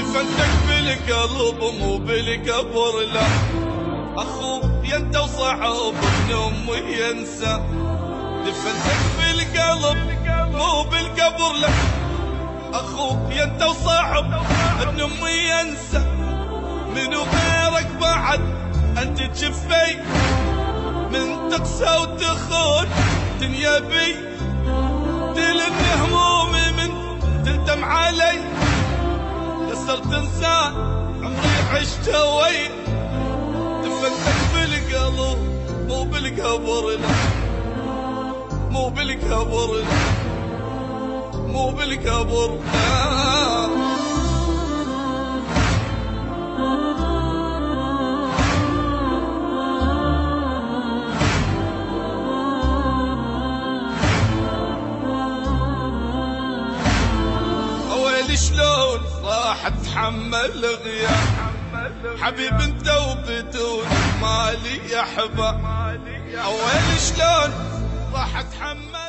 دفنتك بالقلب مو بالقبر لا، اخوي انت وصعب ابن امي ينسى. دفنتك بالقلب مو بالقبر لا، اخوي انت وصعب ابن امي ينسى. منو غيرك بعد انت تشفي، من تقسى وتخون دنيا بي، تلن همومي من تلتم علي. خسرت انسان عمري عشته وين، دفنتك بالقلب مو بالقبر لا، مو بالقبر لا، مو بالقبر لا. شلون راح اتحمل غياب حبيب انت وبدون مالي يا حبا، وين شلون راح اتحمل